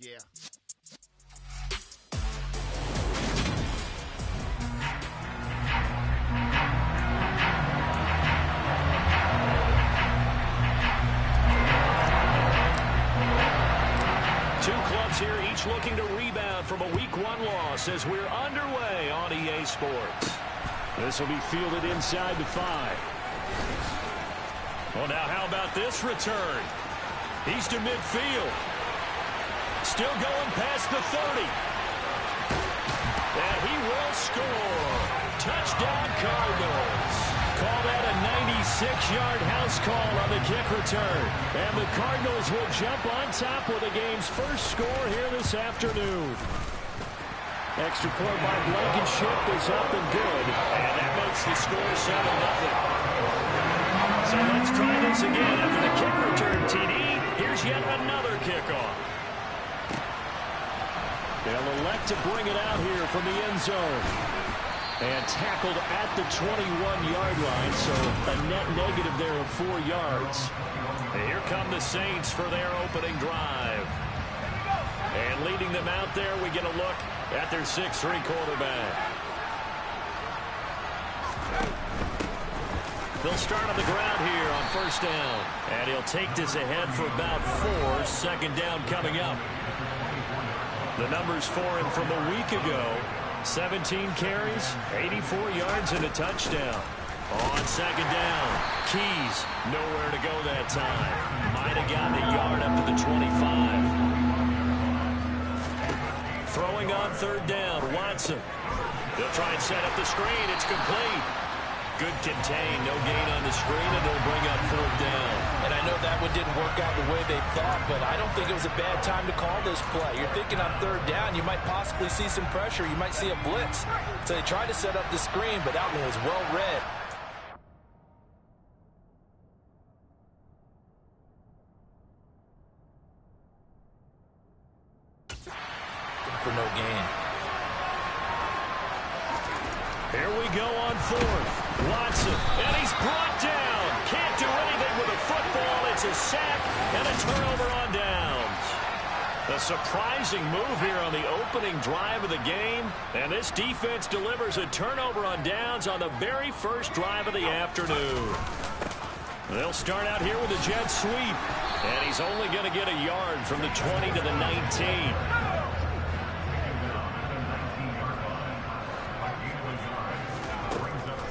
Yeah. Two clubs here, each looking to rebound from a Week 1 loss as we're underway on EA Sports. This will be fielded inside the 5. Well, now how about this return? He's to midfield. Still going past the 30. And he will score. Touchdown Cardinals. Call that a 96-yard house call on the kick return. And the Cardinals will jump on top with the game's first score here this afternoon. Extra point by Blankenship is up and good. And that makes the score 7-0. So let's try this again after the kick return, TD. Here's yet another kickoff. They'll elect to bring it out here from the end zone. And tackled at the 21-yard line, so a net negative there of 4 yards. And here come the Saints for their opening drive. And leading them out there, we get a look at their 6'3" quarterback. They'll start on the ground here on first down. And he'll take this ahead for about 4. Second down coming up. The numbers for him from a week ago. 17 carries, 84 yards, and a touchdown. On second down, Keys nowhere to go that time. Might have gotten a yard up to the 25. Throwing on third down, Watson. They'll try and set up the screen. It's complete. Good contain, no gain on the screen, and they'll bring up fourth down. And I know that one didn't work out the way they thought, but I don't think it was a bad time to call this play. You're thinking on third down, you might possibly see some pressure. You might see a blitz. So they tried to set up the screen, but that one was well read. For no gain. Here we go on fourth. Watson, and he's brought down. Can't do anything with a football. It's a sack and a turnover on downs. A surprising move here on the opening drive of the game. And this defense delivers a turnover on downs on the very first drive of the afternoon. They'll start out here with a jet sweep. And he's only going to get a yard from the 20 to the 19.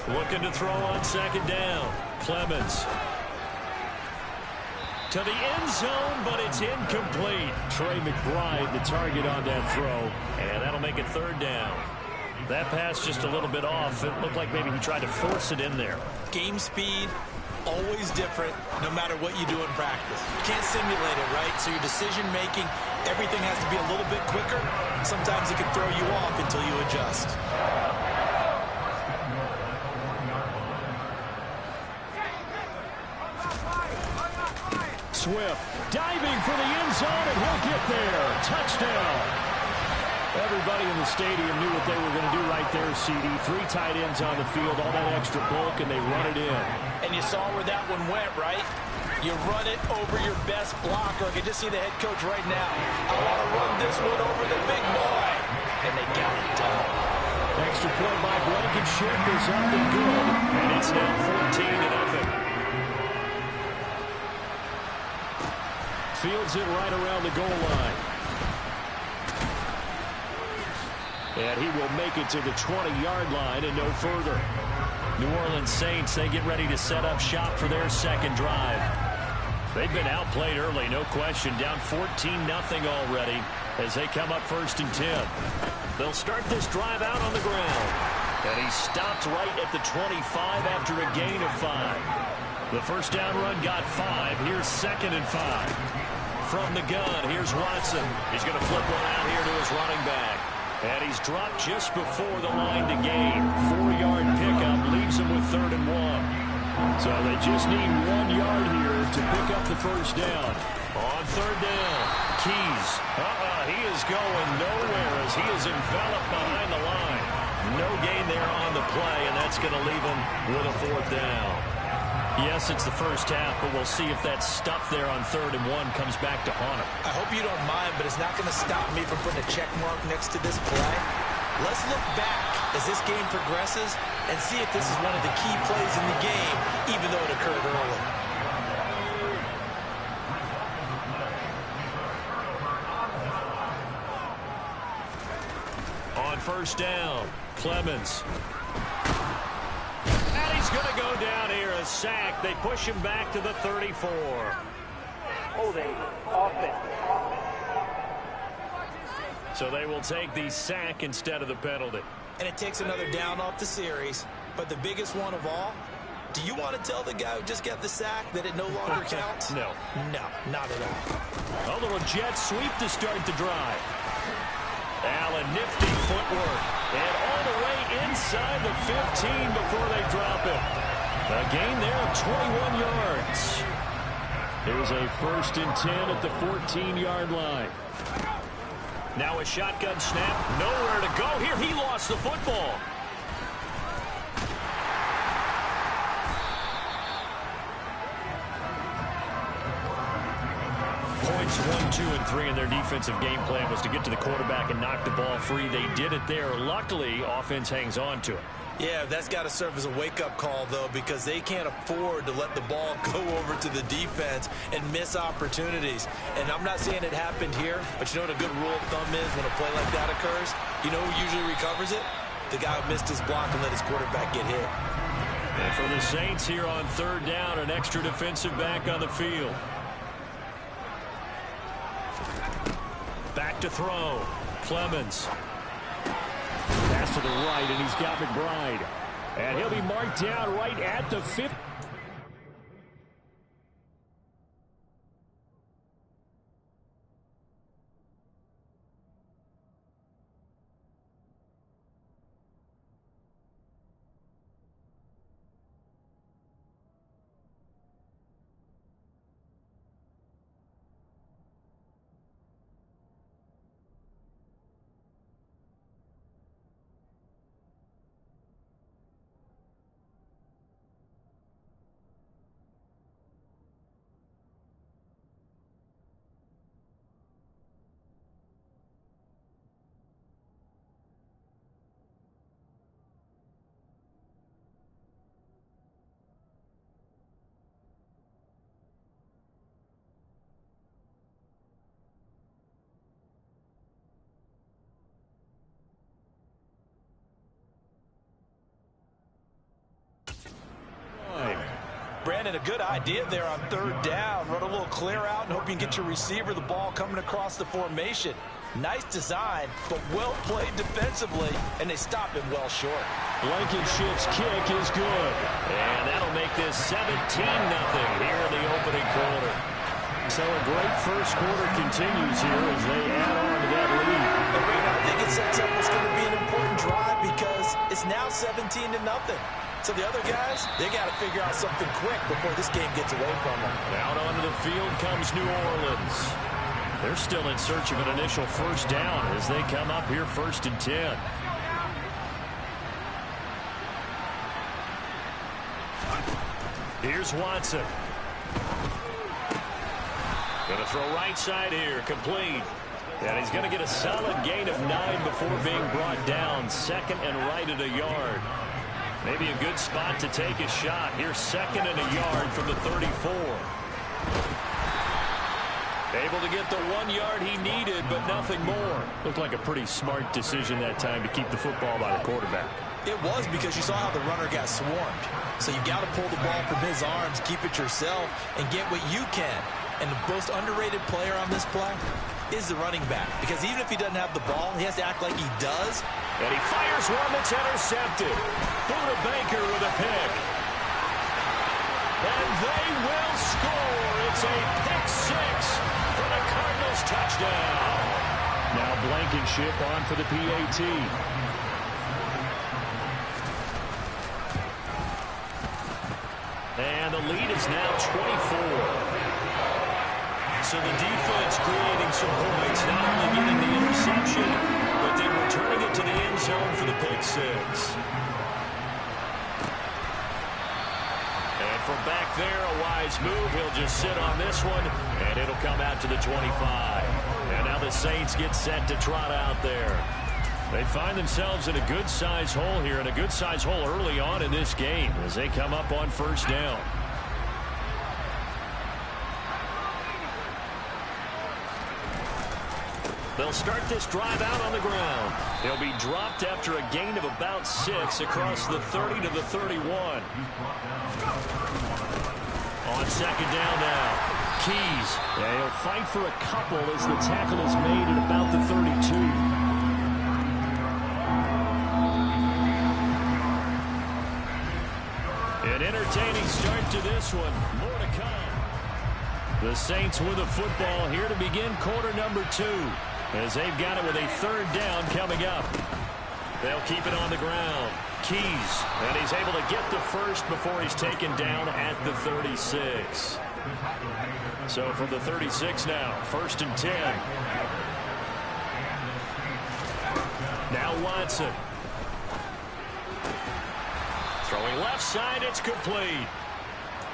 Looking to throw on second down. Clemens. To the end zone, but it's incomplete. Trey McBride, the target on that throw. And that'll make it third down. That pass just a little bit off. It looked like maybe he tried to force it in there. Game speed, always different, no matter what you do in practice. You can't simulate it, right? So your decision-making, everything has to be a little bit quicker. Sometimes it can throw you off until you adjust. Swift diving for the end zone, and he'll get there. Touchdown. Everybody in the stadium knew what they were going to do right there, CD. 3 tight ends on the field, all that extra bulk, and they run it in. And you saw where that one went, right? You run it over your best blocker. I can just see the head coach right now. I want to run this one over the big boy. And they got it done. Extra point by Blankenship is up and good. And it's now 14-0. Fields it right around the goal line. And he will make it to the 20-yard line and no further. New Orleans Saints, they get ready to set up shop for their second drive. They've been outplayed early, no question. Down 14-0 already as they come up first and 10. They'll start this drive out on the ground. And he stopped right at the 25 after a gain of 5. The first down run got 5. Here's second and 5. From the gun, here's Watson. He's going to flip one out here to his running back. And he's dropped just before the line to gain. 4-yard pickup leaves him with 3rd and 1. So they just need 1 yard here to pick up the first down. On third down, Keys. He is going nowhere as he is enveloped behind the line. No gain there on the play, and that's going to leave him with a 4th down. Yes, it's the first half, but we'll see if that stuff there on 3rd and 1 comes back to haunt him. I hope you don't mind, but it's not going to stop me from putting a check mark next to this play. Let's look back as this game progresses and see if this is one of the key plays in the game, even though it occurred early. On 1st down, Clemens. And he's going to go down here, a sack. They push him back to the 34. Holding offense. So they will take the sack instead of the penalty. And it takes another down off the series. But the biggest one of all, do you want to tell the guy who just got the sack that it no longer counts? No. No, not at all. A little jet sweep to start the drive. Allen, nifty footwork. And all the way inside the 15 before they drop it. A gain there of 21 yards. There's a 1st and 10 at the 14-yard line. Now a shotgun snap. Nowhere to go here. He lost the football. Points 1, 2, and 3 in their defensive game plan was to get to the quarterback and knock the ball free. They did it there. Luckily, offense hangs on to it. Yeah, that's got to serve as a wake-up call, though, because they can't afford to let the ball go over to the defense and miss opportunities. And I'm not saying it happened here, but you know what a good rule of thumb is when a play like that occurs? You know who usually recovers it? The guy who missed his block and let his quarterback get hit. And for the Saints here on 3rd down, an extra defensive back on the field. Back to throw. Clemens. Pass to the right, and he's got McBride. And he'll be marked down right at the 50. Brandon, a good idea there on 3rd down. Run a little clear out and hope you can get your receiver the ball coming across the formation. Nice design, but well played defensively, and they stop him well short. Blankenship's kick is good. And that'll make this 17-0 here in the opening quarter. So a great first quarter continues here as they add on to that lead. And right now, I think it sets up what's going to be an important drive because it's now 17-0. So the other guys, they got to figure out something quick before this game gets away from them. Out onto the field comes New Orleans. They're still in search of an initial 1st down as they come up here 1st and 10. Here's Watson. Going to throw right side here, complete. And he's going to get a solid gain of 9 before being brought down. 2nd and right at a yard. Maybe a good spot to take a shot. Here's 2nd and a yard from the 34. Able to get the 1 yard he needed, but nothing more. Looked like a pretty smart decision that time to keep the football by the quarterback. It was because you saw how the runner got swarmed. So you got to pull the ball from his arms, keep it yourself, and get what you can. And the most underrated player on this play is the running back. Because even if he doesn't have the ball, he has to act like he does. And he fires one that's intercepted. Buda Baker with a pick. And they will score. It's a pick 6 for the Cardinals touchdown. Now Blankenship on for the PAT. And the lead is now 24. So the defense creating some points, not only getting the interception, but then returning it to the end zone for the pick 6. And from back there, a wise move. He'll just sit on this one, and it'll come out to the 25. And now the Saints get set to trot out there. They find themselves in a good-sized hole here, and a good-sized hole early on in this game as they come up on first down. They'll start this drive out on the ground. He'll be dropped after a gain of about 6 across the 30 to the 31. On second down now, Keys. Yeah, he'll fight for a couple as the tackle is made at about the 32. An entertaining start to this one. More to come. The Saints with the football here to begin quarter number 2. As they've got it with a third down coming up. They'll keep it on the ground. Keys, and he's able to get the first before he's taken down at the 36. So from the 36 now, 1st and 10. Now Watson. Throwing left side, it's complete.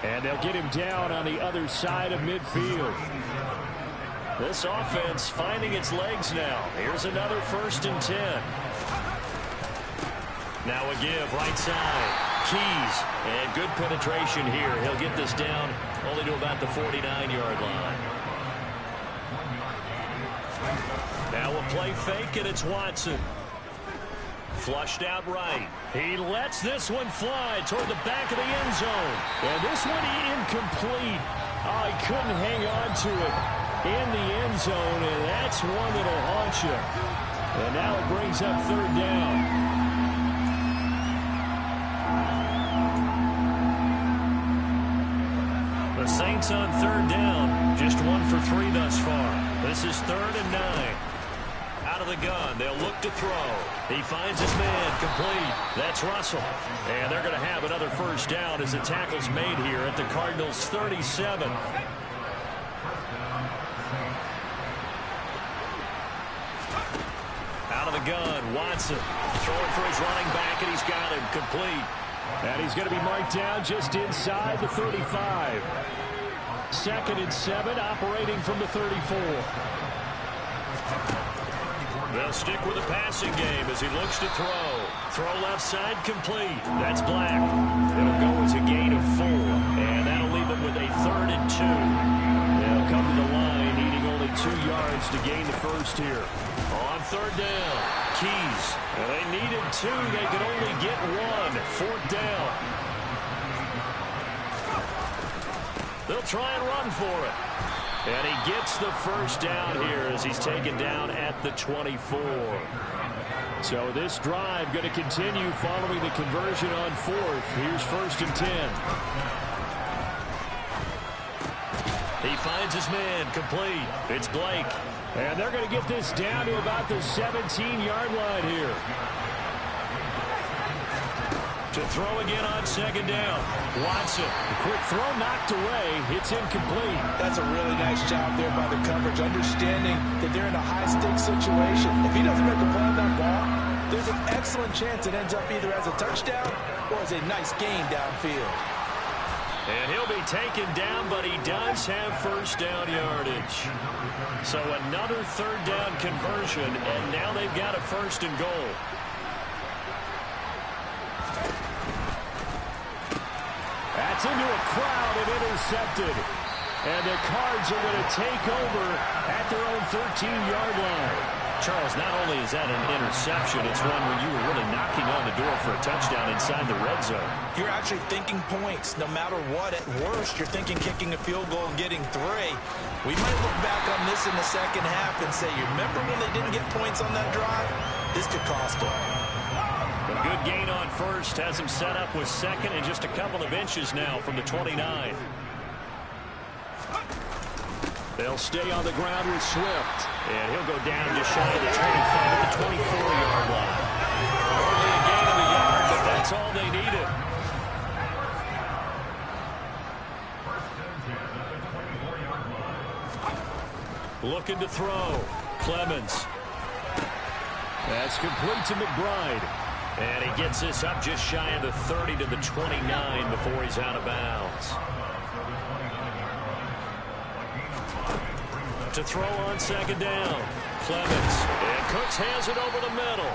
And they'll get him down on the other side of midfield. This offense finding its legs now. Here's another 1st and 10. Now a give right side. Keys. And good penetration here. He'll get this down only to about the 49-yard line. Now a play fake, and it's Watson. Flushed out right. He lets this one fly toward the back of the end zone. And this one incomplete. Oh, he couldn't hang on to it in the end zone, and that's one that'll haunt you. And now it brings up third down. The Saints on third down, just 1 for 3 thus far. This is 3rd and 9. Out of the gun, they'll look to throw. He finds his man, complete. That's Russell. And they're going to have another first down as the tackle's made here at the Cardinals' 37. Out of the gun, Watson throwing for his running back, and he's got him complete. And he's going to be marked down just inside the 35. 2nd and 7, operating from the 34. They'll stick with the passing game as he looks to throw. Throw left side, complete. That's Black. It'll go as a gain of 4, and that'll leave him with a 3rd and 2. They'll come to the line, needing only 2 yards to gain the first here. On third down, Keys. And they needed 2. They could only get 1. 4th down. They'll try and run for it. And he gets the first down here as he's taken down at the 24. So this drive going to continue following the conversion on 4th. Here's 1st and 10. He finds his man, complete. It's Blake. And they're going to get this down to about the 17-yard line here. To throw again on second down. Watson. The quick throw knocked away. It's incomplete. That's a really nice job there by the coverage, understanding that they're in a high-stakes situation. If he doesn't make a play on that ball, there's an excellent chance it ends up either as a touchdown or as a nice gain downfield. And he'll be taken down, but he does have first down yardage. So another third down conversion, and now they've got a 1st and goal. That's into a crowd and intercepted. And the Cards are going to take over at their own 13-yard line. Charles, not only is that an interception, it's one where you were really knocking on the door for a touchdown inside the red zone. You're actually thinking points no matter what. At worst, you're thinking kicking a field goal and getting 3. We might look back on this in the second half and say, you remember when they didn't get points on that drive? This could cost them. A good gain on first has him set up with 2nd and just a couple of inches now from the 29. They'll stay on the ground with Swift. And he'll go down just shy of the 25 at the 24-yard line. Only a gain of a yard, but that's all they needed. Looking to throw. Clemens. That's complete to McBride. And he gets this up just shy of the 30 to the 29 before he's out of bounds. To throw on second down, Clemens. And Cooks hands it over the middle.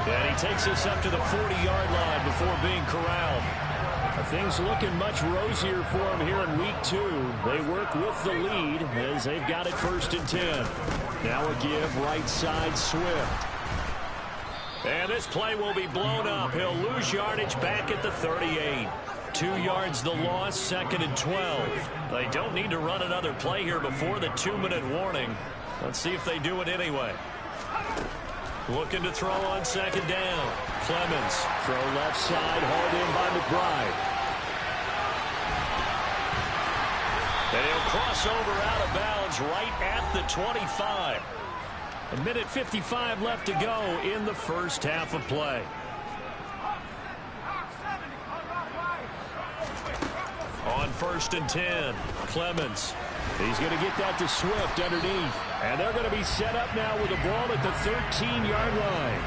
And he takes this up to the 40-yard line before being corralled. Things looking much rosier for him here in week 2. They work with the lead as they've got it 1st and 10. Now a give right side Swift. And this play will be blown up. He'll lose yardage back at the 38. 2 yards the loss, 2nd and 12. They don't need to run another play here before the 2-minute warning. Let's see if they do it anyway. Looking to throw on second down. Clemens. Throw left side, hauled in by McBride. And he'll cross over out of bounds right at the 25. A minute 55 left to go in the first half of play. On 1st and 10, Clemens. He's going to get that to Swift underneath. And they're going to be set up now with the ball at the 13-yard line.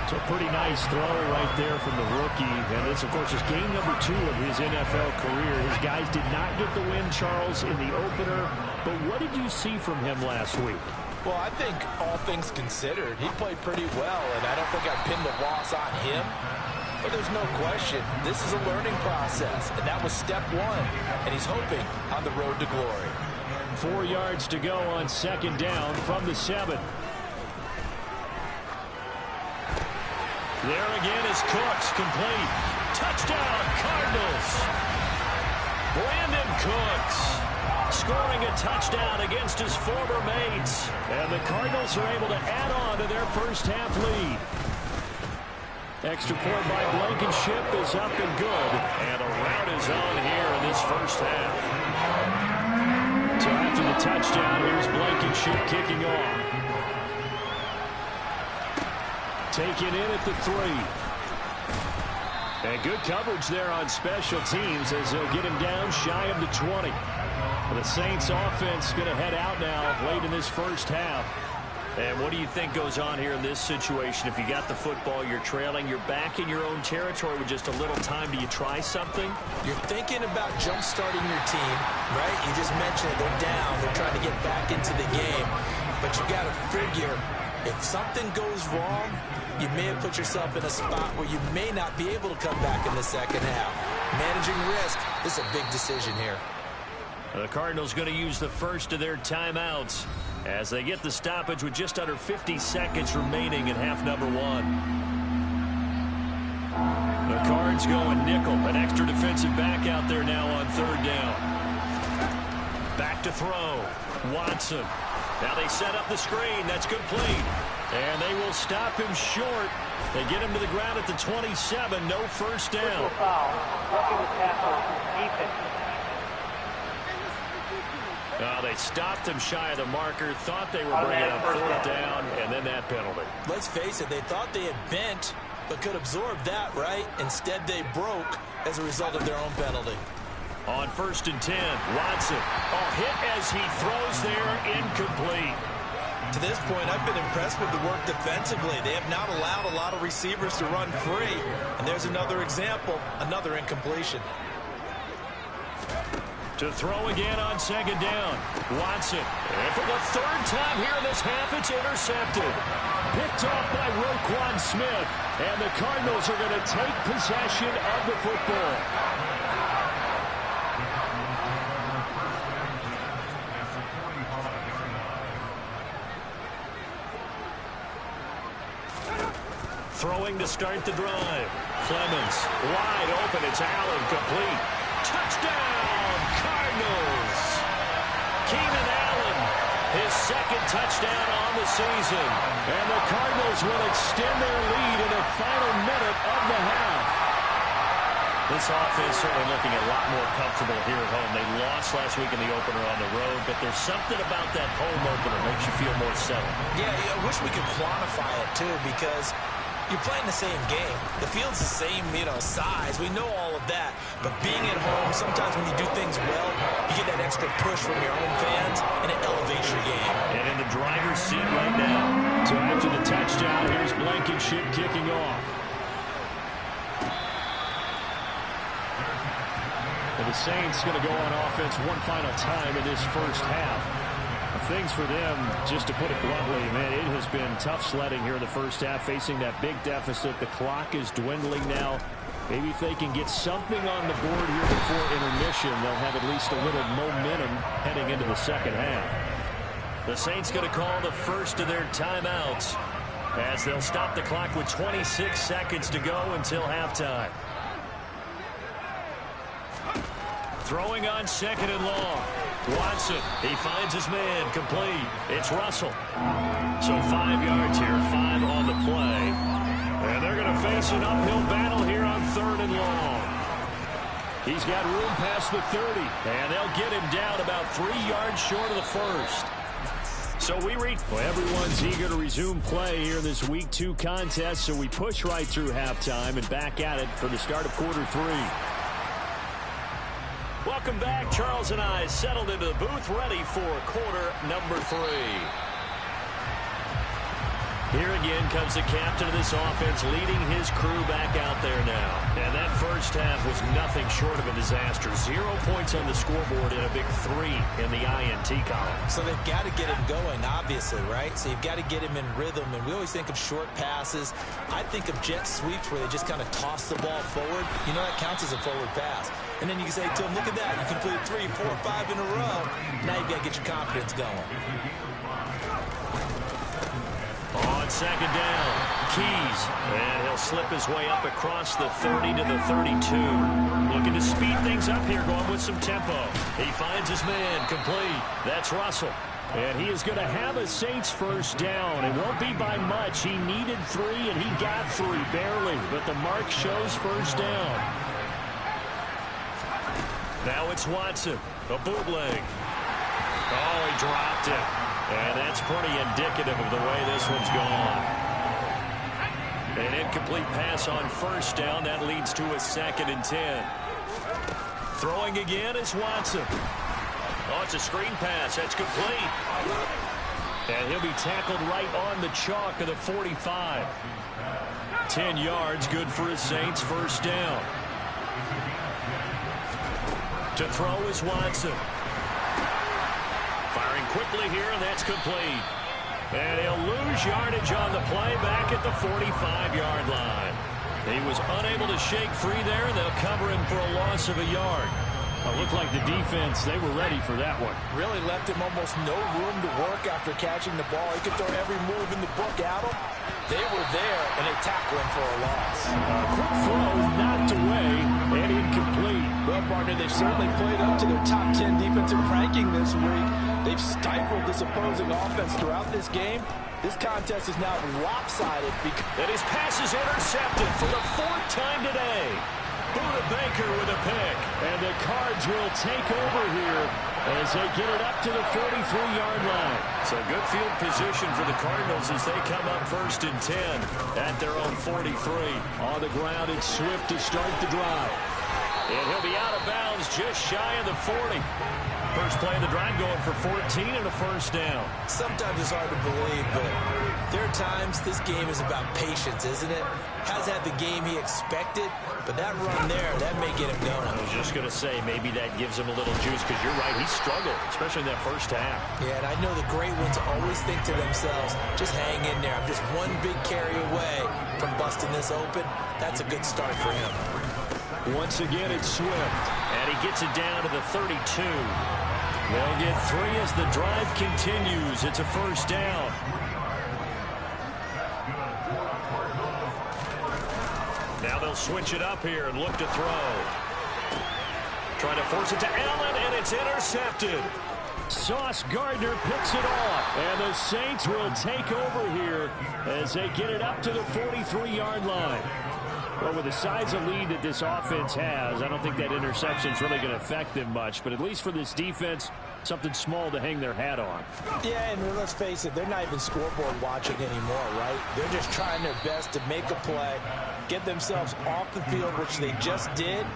It's a pretty nice throw right there from the rookie. And this, of course, is game number 2 of his NFL career. His guys did not get the win, Charles, in the opener. But what did you see from him last week? Well, I think all things considered, he played pretty well, and I don't think I pinned the loss on him. But there's no question, this is a learning process, and that was step 1, and he's hoping on the road to glory. 4 yards to go on second down from the 7. There again is Cooks, complete. Touchdown, Cardinals. Brandon Cooks scoring a touchdown against his former mates. And the Cardinals are able to add on to their first half lead. Extra point by Blankenship is up and good. And a rout is on here in this first half. So after the touchdown, here's Blankenship kicking off. Taken in at the 3. And good coverage there on special teams as they'll get him down shy of the 20. The Saints offense going to head out now late in this first half. And what do you think goes on here in this situation? If you got the football, you're trailing, you're back in your own territory with just a little time. Do you try something? You're thinking about jump-starting your team, right? You just mentioned it. They're down. They're trying to get back into the game. But you got to figure, if something goes wrong, you may have put yourself in a spot where you may not be able to come back in the second half. Managing risk is a big decision here. The Cardinals going to use the first of their timeouts as they get the stoppage with just under 50 seconds remaining in half number 1. The Cards going nickel, an extra defensive back out there now on 3rd down. Back to throw. Watson. Now they set up the screen. That's complete. And they will stop him short. They get him to the ground at the 27. No first down. Foul. Roughing the passer. Defense. They stopped him shy of the marker, thought they were bringing up 4th down, and then that penalty. Let's face it, they thought they had bent, but could absorb that, right? Instead, they broke as a result of their own penalty. On 1st and 10, Watson. Hit as he throws there, incomplete. To this point, I've been impressed with the work defensively. They have not allowed a lot of receivers to run free. And there's another example, another incompletion. To throw again on 2nd down. Watson. And for the 3rd time here in this half, it's intercepted. Picked off by Roquan Smith. And the Cardinals are going to take possession of the football. Throwing to start the drive. Clemens wide open. It's Allen, complete. Touchdown, Cardinals. Keenan Allen, his 2nd touchdown on the season. And the Cardinals will extend their lead in the final minute of the half. This offense certainly looking a lot more comfortable here at home. They lost last week in the opener on the road, but there's something about that home opener that makes you feel more settled. Yeah, I wish we could quantify it, too, because you're playing the same game. The field's the same, size. We know all of that. But being at home, sometimes when you do things well, you get that extra push from your home fans, and it elevates your game. And in the driver's seat right now. So after the touchdown, here's Blankenship kicking off. Saints going to go on offense one final time in this first half. Things for them, just to put it bluntly, man, it has been tough sledding here in the first half, facing that big deficit. The clock is dwindling now. Maybe if they can get something on the board here before intermission, they'll have at least a little momentum heading into the second half. The Saints going to call the first of their timeouts as they'll stop the clock with 26 seconds to go until halftime. Throwing on second and long. Watson, he finds his man, complete. It's Russell. So 5 yards here, 5 on the play. And they're going to face an uphill battle here on third and long. He's got room past the 30. And they'll get him down about 3 yards short of the first. So we reach. Well, everyone's eager to resume play here in this Week 2 contest, so we push right through halftime and back at it for the start of quarter 3. Welcome back. Charles and I settled into the booth, ready for quarter number 3. Here again comes the captain of this offense, leading his crew back out there now. And that first half was nothing short of a disaster. 0 points on the scoreboard and a big 3 in the INT column. So they've got to get him going, obviously, right? So you've got to get him in rhythm. And we always think of short passes. I think of jet sweeps where they just kind of toss the ball forward. You know, that counts as a forward pass. And then you can say to him, look at that. You completed 3, 4, 5 in a row. Now you've got to get your confidence going. On second down, Keys, and he'll slip his way up across the 30 to the 32. Looking to speed things up here, going with some tempo. He finds his man, complete. That's Russell. And he is going to have a Saints first down. It won't be by much. He needed 3, and he got 3, barely. But the mark shows first down. Now it's Watson, a bootleg. Oh, he dropped it. And that's pretty indicative of the way this one's gone. An incomplete pass on first down. That leads to a 2nd and 10. Throwing again is Watson. Oh, it's a screen pass. That's complete. And he'll be tackled right on the chalk of the 45. 10 yards, good for his Saints first down. To throw is Watson. Firing quickly here, and that's complete. And he'll lose yardage on the play back at the 45-yard line. He was unable to shake free there, and they'll cover him for a loss of a yard. It looked like the defense, they were ready for that one. Really left him almost no room to work after catching the ball. He could throw every move in the book at him. They were there, and they tackled him for a loss. Quick throw, knocked away, and incomplete. Well, partner, they've certainly played up to their top 10 defensive ranking this week. They've stifled this opposing offense throughout this game. This contest is now lopsided. And his pass is intercepted for the 4th time today. Buda Baker with a pick. And the Cards will take over here as they get it up to the 43-yard line. So good field position for the Cardinals as they come up 1st and 10 at their own 43. On the ground, it's Swift to start the drive. And he'll be out of bounds just shy of the 40. First play of the drive going for 14 and a first down. Sometimes it's hard to believe, but there are times this game is about patience, isn't it? Has had the game he expected, but that run there, that may get him going. I was just going to say, maybe that gives him a little juice, because you're right, he struggled, especially in that first half. Yeah, and I know the great ones always think to themselves, just hang in there. I'm just one big carry away from busting this open. That's a good start for him. Once again, it's Swift. And he gets it down to the 32. They'll get 3 as the drive continues. It's a first down. Now they'll switch it up here and look to throw. Trying to force it to Allen, and it's intercepted. Sauce Gardner picks it off. And the Saints will take over here as they get it up to the 43-yard line. Well, with the size of lead that this offense has, I don't think that interception is really going to affect them much. But at least for this defense, something small to hang their hat on. Yeah, and let's face it, they're not even scoreboard watching anymore, right? They're just trying their best to make a play, get themselves off the field, which they just did,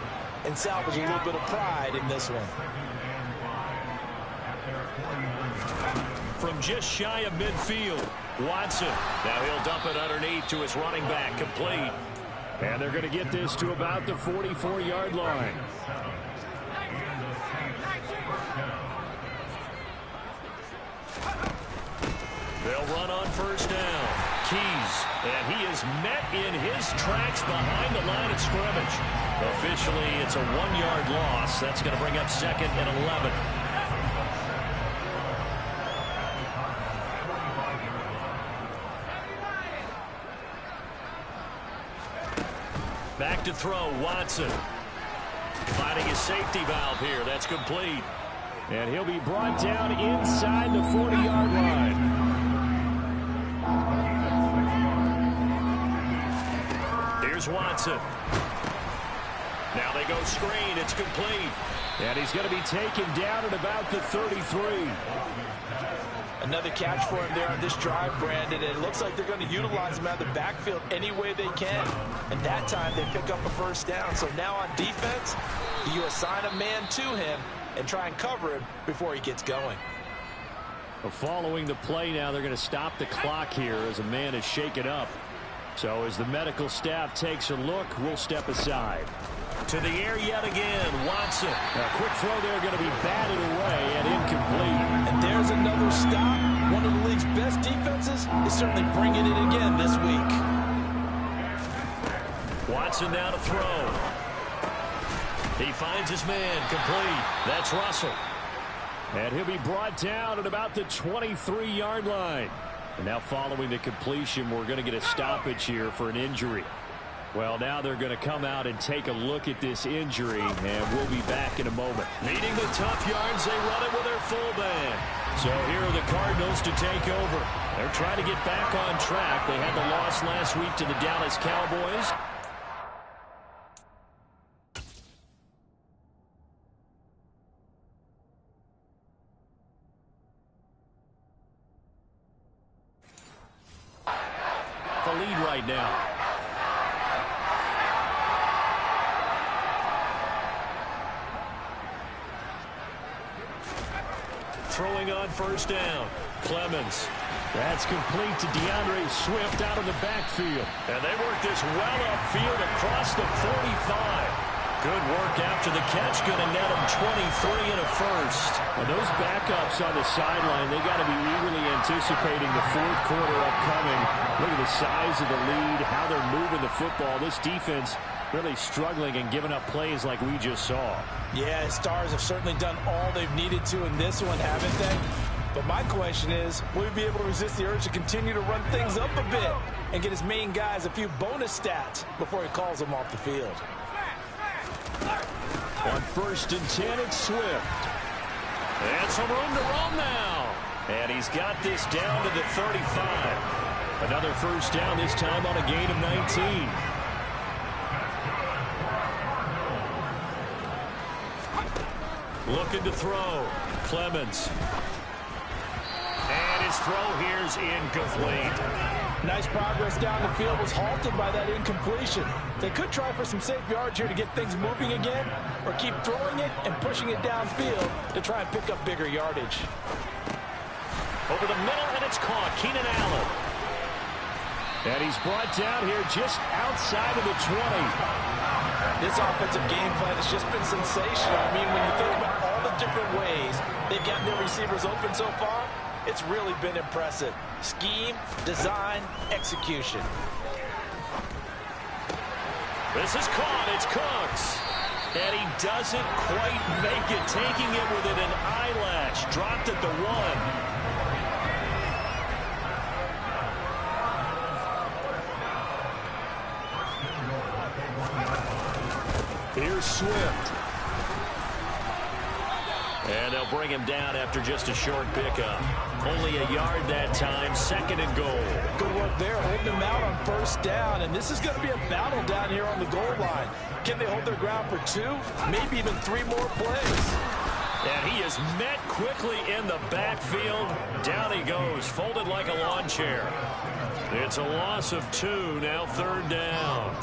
and salvage a little bit of pride in this one. From just shy of midfield, Watson. Now he'll dump it underneath to his running back, complete. And they're going to get this to about the 44-yard line. They'll run on first down. Keys, and he is met in his tracks behind the line of scrimmage. Officially, it's a 1-yard loss. That's going to bring up 2nd and 11. Back to throw, Watson. Finding his safety valve here. That's complete. And he'll be brought down inside the 40-yard line. Here's Watson. Now they go screen. It's complete. And he's going to be taken down at about the 33. Another catch for him there on this drive, Brandon. And it looks like they're going to utilize him out of the backfield any way they can. And that time they pick up a first down. So now on defense, you assign a man to him and try and cover him before he gets going. Well, following the play now, they're going to stop the clock here as a man is shaken up. So as the medical staff takes a look, we'll step aside. To the air yet again, Watson. A quick throw there going to be batted away and incomplete. And there's another stop. One of the league's best defenses is certainly bringing it again this week. Watson now to throw. He finds his man, complete. That's Russell. And he'll be brought down at about the 23-yard line. And now following the completion, we're going to get a stoppage here for an injury. Well, now they're going to come out and take a look at this injury, and we'll be back in a moment. Needing the tough yards, they run it with their full band. So here are the Cardinals to take over. They're trying to get back on track. They had the loss last week to the Dallas Cowboys. The lead right now. Throwing on first down. Clemens. That's complete to DeAndre Swift out of the backfield. And they work this well upfield across the 45. Good work after the catch. Going to net him 23 and a first. And those backups on the sideline, they got to be eagerly anticipating the fourth quarter upcoming. Look at the size of the lead, how they're moving the football. This defense really struggling and giving up plays like we just saw. Yeah, Stars have certainly done all they've needed to in this one, haven't they? But my question is, will he be able to resist the urge to continue to run things up a bit and get his main guys a few bonus stats before he calls them off the field? On 1st and 10, it's Swift. And some room to roam now. And he's got this down to the 35. Another first down, this time on a gain of 19. Looking to throw. Clemens. And his throw here's incomplete. Nice progress down the field was halted by that incompletion. They could try for some safe yards here to get things moving again, or keep throwing it and pushing it downfield to try and pick up bigger yardage. Over the middle, and it's caught. Keenan Allen. And he's brought down here just outside of the 20. This offensive game plan has just been sensational. I mean, when you think about all the different ways they've gotten their receivers open so far, it's really been impressive. Scheme, design, execution. This is caught. It's Cooks. And he doesn't quite make it, taking it within an eyelash. Dropped at the 1. Here's Swift. And they'll bring him down after just a short pickup. Only a yard that time, 2nd and goal. Good work there, holding him out on first down. And this is going to be a battle down here on the goal line. Can they hold their ground for 2, maybe even 3 more plays? And he is met quickly in the backfield. Down he goes, folded like a lawn chair. It's a loss of 2, now 3rd down.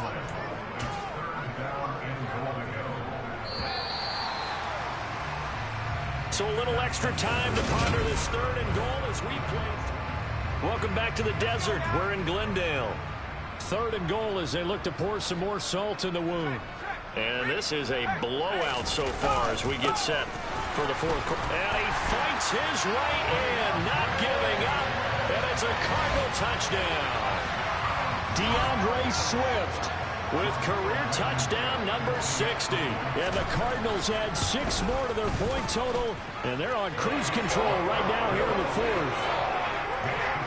So a little extra time to ponder this 3rd and goal as we play. Welcome back to the desert. We're in Glendale. 3rd and goal as they look to pour some more salt in the wound. And this is a blowout so far as we get set for the 4th quarter. And he fights his way in. Not It's a Cardinal touchdown. DeAndre Swift With career touchdown number 60. And the Cardinals add 6 more to their point total, and they're on cruise control right now here in the 4th.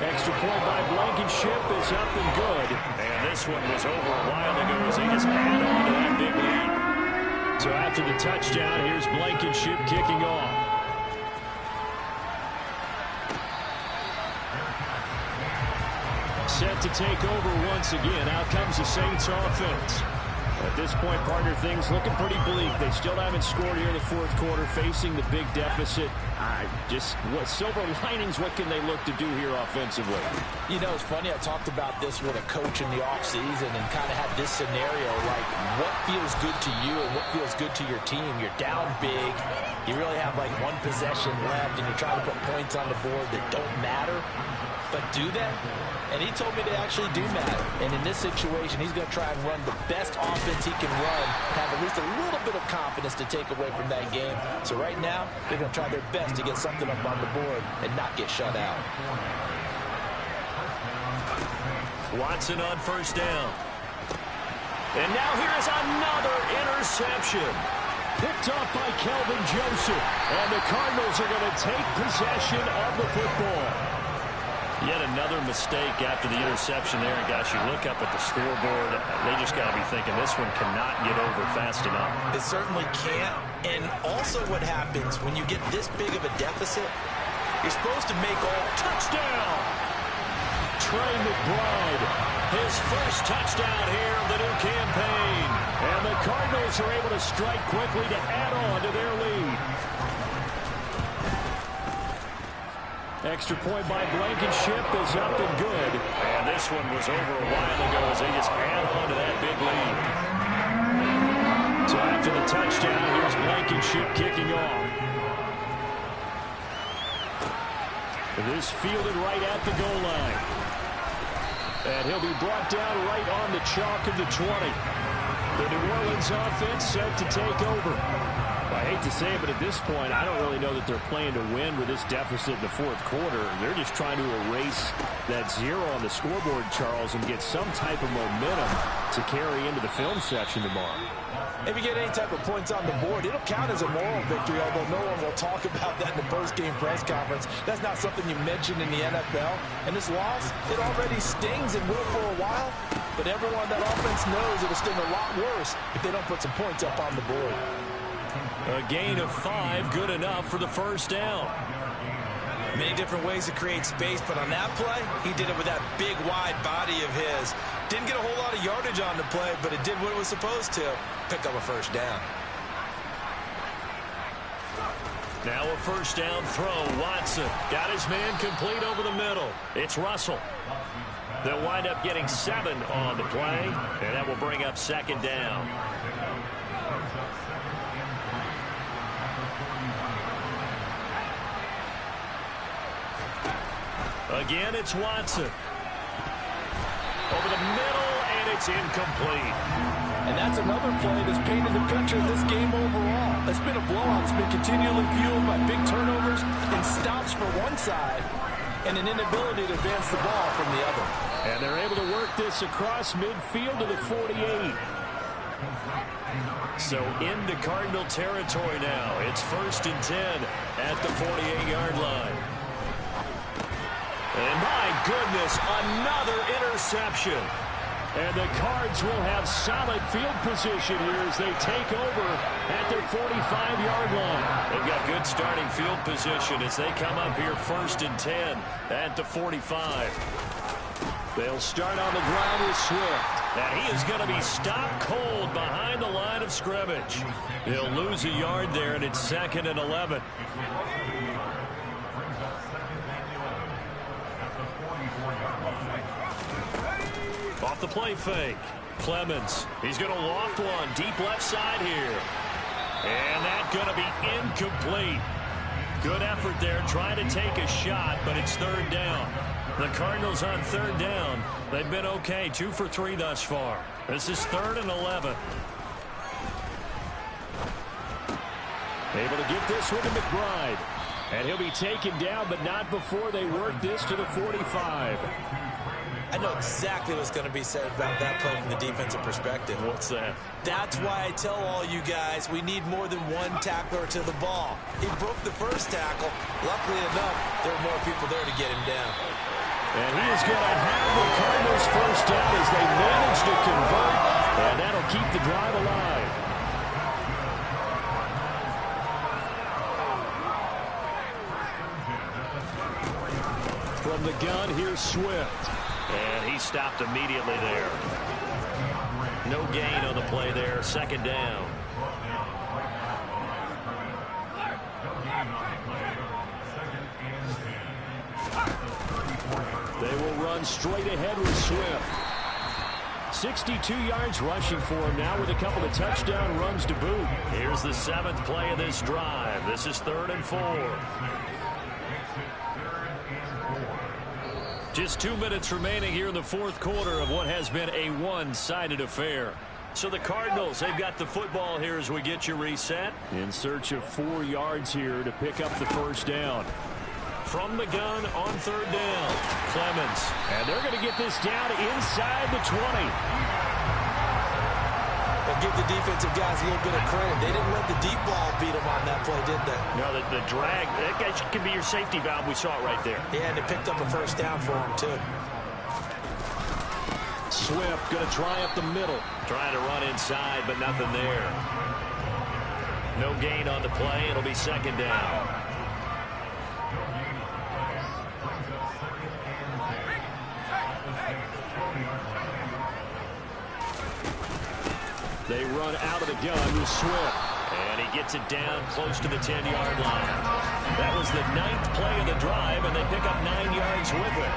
Extra point by Blankenship is up and good. And this one was over a while ago as they just add on to that big lead. So after the touchdown, here's Blankenship kicking off. Set to take over once again. Out comes the Saints offense. At this point, partner, things looking pretty bleak. They still haven't scored here in the 4th quarter, facing the big deficit. What silver linings, what can they look to do here offensively? You know, it's funny. I talked about this with a coach in the offseason and kind of had this scenario, like what feels good to you and what feels good to your team. You're down big. You really have like one possession left, and you're trying to put points on the board that don't matter. But do that? And he told me they actually do matter. And in this situation, he's going to try and run the best offense he can run, have at least a little bit of confidence to take away from that game. So right now, they're going to try their best to get something up on the board and not get shut out. Watson on first down. And now here is another interception. Picked off by Kelvin Joseph. And the Cardinals are going to take possession of the football. Yet another mistake after the interception there. And gosh, you look up at the scoreboard, they just got to be thinking this one cannot get over fast enough. It certainly can't. And also what happens when you get this big of a deficit, you're supposed to make all. Touchdown! Trey McBride, his first touchdown here of the new campaign. And the Cardinals are able to strike quickly to add on to their lead. Extra point by Blankenship is up and good. And this one was over a while ago as they just add on to that big lead. So after the touchdown, here's Blankenship kicking off. This fielded right at the goal line. And he'll be brought down right on the chalk of the 20. The New Orleans offense set to take over. I hate to say it, but at this point, I don't really know that they're playing to win with this deficit in the 4th quarter. They're just trying to erase that 0 on the scoreboard, Charles, and get some type of momentum to carry into the film section tomorrow. If you get any type of points on the board, it'll count as a moral victory, although no one will talk about that in the post-game press conference. That's not something you mentioned in the NFL. And this loss, it already stings and will for a while, but everyone on that offense knows it'll sting a lot worse if they don't put some points up on the board. A gain of 5, good enough for the first down. Many different ways to create space, but on that play, he did it with that big, wide body of his. Didn't get a whole lot of yardage on the play, but it did what it was supposed to. Pick up a first down. Now a first down throw. Watson got his man complete over the middle. It's Russell. They'll wind up getting 7 on the play, and that will bring up second down. Again, it's Watson. Over the middle, and it's incomplete. And that's another play that's painted the picture of this game overall. It's been a blowout. It's been continually fueled by big turnovers and stops for one side and an inability to advance the ball from the other. And they're able to work this across midfield to the 48. So into Cardinal territory now. It's 1st and 10 at the 48-yard line. And my goodness, another interception. And the Cards will have solid field position here as they take over at their 45-yard line. They've got good starting field position as they come up here 1st and 10 at the 45. They'll start on the ground with Swift. And he is going to be stopped cold behind the line of scrimmage. He'll lose a yard there, and it's 2nd and 11. Off the play fake. Clemens. He's going to loft one. Deep left side here. And that's going to be incomplete. Good effort there trying to take a shot, but it's 3rd down. The Cardinals on 3rd down. They've been okay. 2 for 3 thus far. This is 3rd and 11. Able to get this one to McBride. And he'll be taken down, but not before they work this to the 45. I know exactly what's going to be said about that play from the defensive perspective. What's that? That's why I tell all you guys we need more than one tackler to the ball. He broke the first tackle. Luckily enough, there were more people there to get him down. And he is going to have the Cardinals first down as they manage to convert, and that'll keep the drive alive. From the gun, here's Swift. And he stopped immediately there. No gain on the play there. Second down. They will run straight ahead with Swift. 62 yards rushing for him now with a couple of touchdown runs to boot. Here's the 7th play of this drive. This is 3rd and 4. Just 2 minutes remaining here in the 4th quarter of what has been a one-sided affair. So the Cardinals, they've got the football here as we get you reset. In search of 4 yards here to pick up the first down. From the gun on 3rd down, Clemens. And they're going to get this down inside the 20. But give the defensive guys a little bit of credit. They didn't let the deep ball beat them on that play, did they? No, the drag, that can be your safety valve. We saw it right there. Yeah, and they picked up a first down for him, too. Swift going to try up the middle. Trying to run inside, but nothing there. No gain on the play. It'll be 2nd down. They run out of the gun with Swift. And he gets it down close to the 10-yard line. That was the 9th play of the drive, and they pick up 9 yards with it.